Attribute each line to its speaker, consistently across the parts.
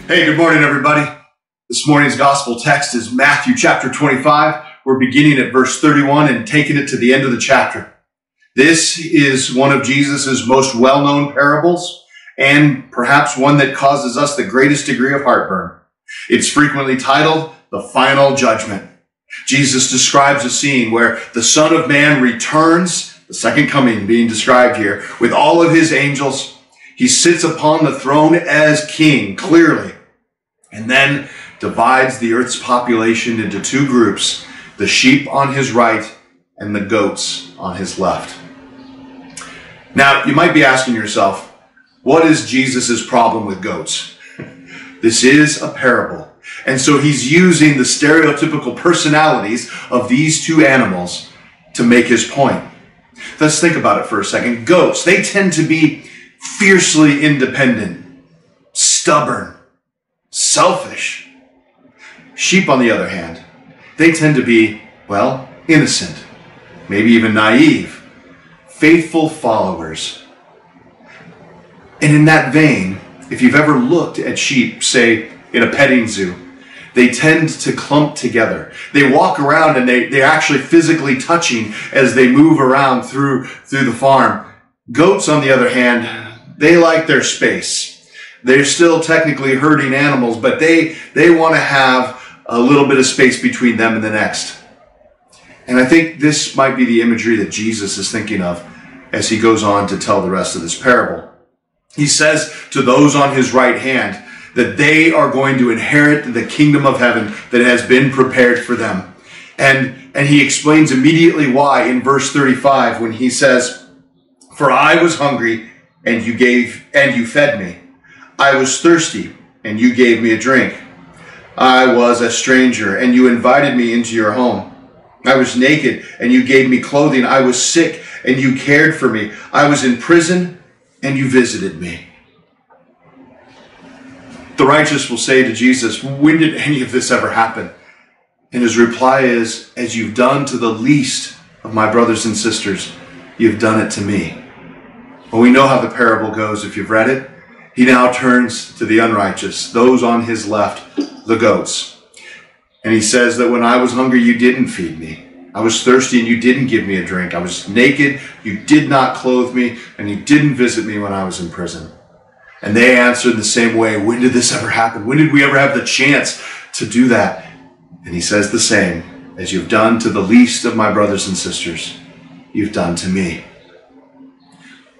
Speaker 1: Hey, good morning, everybody. This morning's gospel text is Matthew chapter 25. We're beginning at verse 31 and taking it to the end of the chapter. This is one of Jesus' most well-known parables, and perhaps one that causes us the greatest degree of heartburn. It's frequently titled The Final Judgment. Jesus describes a scene where the Son of Man returns, the second coming being described here, with all of his angels. He sits upon the throne as king, clearly, and then divides the earth's population into two groups, the sheep on his right and the goats on his left. Now, you might be asking yourself, what is Jesus' problem with goats? This is a parable, and so he's using the stereotypical personalities of these two animals to make his point. Let's think about it for a second. Goats, they tend to be fiercely independent, stubborn, selfish. Sheep, on the other hand, they tend to be, well, innocent, maybe even naive, faithful followers. And in that vein, if you've ever looked at sheep, say, in a petting zoo, they tend to clump together. They walk around and they're actually physically touching as they move around through the farm. Goats, on the other hand, they like their space. They're still technically herding animals, but they want to have a little bit of space between them and the next. And I think this might be the imagery that Jesus is thinking of as he goes on to tell the rest of this parable. He says to those on his right hand that they are going to inherit the kingdom of heaven that has been prepared for them. And he explains immediately why in verse 35 when he says, "For I was hungry, and you fed me. I was thirsty, and you gave me a drink. I was a stranger, and you invited me into your home. I was naked, and you gave me clothing. I was sick, and you cared for me. I was in prison, and you visited me." The righteous will say to Jesus, "When did any of this ever happen?" And his reply is, "As you've done to the least of my brothers and sisters, you've done it to me." Well, we know how the parable goes if you've read it. He now turns to the unrighteous, those on his left, the goats. And he says that when I was hungry, you didn't feed me. I was thirsty and you didn't give me a drink. I was naked, you did not clothe me, and you didn't visit me when I was in prison. And they answered the same way, "When did this ever happen? When did we ever have the chance to do that?" And he says the same, "As you've done to the least of my brothers and sisters, you've done to me."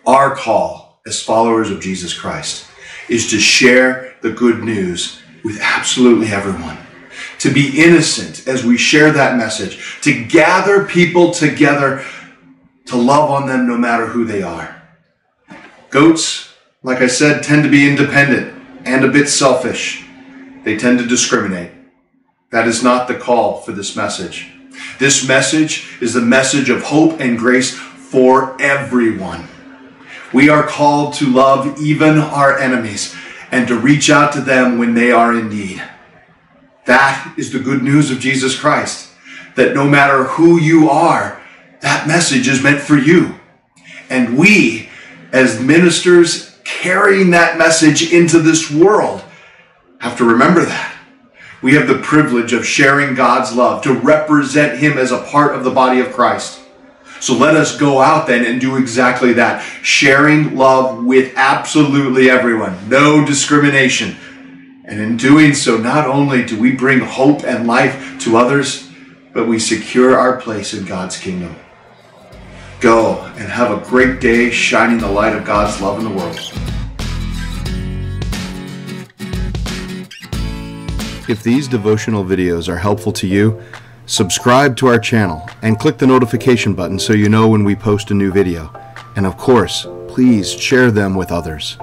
Speaker 1: Our call as followers of Jesus Christ is to share the good news with absolutely everyone, to be innocent as we share that message, to gather people together, to love on them no matter who they are. Goats, like I said, tend to be independent and a bit selfish. They tend to discriminate. That is not the call for this message. This message is the message of hope and grace for everyone. We are called to love even our enemies and to reach out to them when they are in need. That is the good news of Jesus Christ, that no matter who you are, that message is meant for you. And we, as ministers carrying that message into this world, have to remember that. We have the privilege of sharing God's love, to represent him as a part of the body of Christ. So let us go out then and do exactly that, sharing love with absolutely everyone, no discrimination. And in doing so, not only do we bring hope and life to others, but we secure our place in God's kingdom. Go and have a great day shining the light of God's love in the world.
Speaker 2: If these devotional videos are helpful to you, subscribe to our channel and click the notification button so you know when we post a new video. And of course, please share them with others.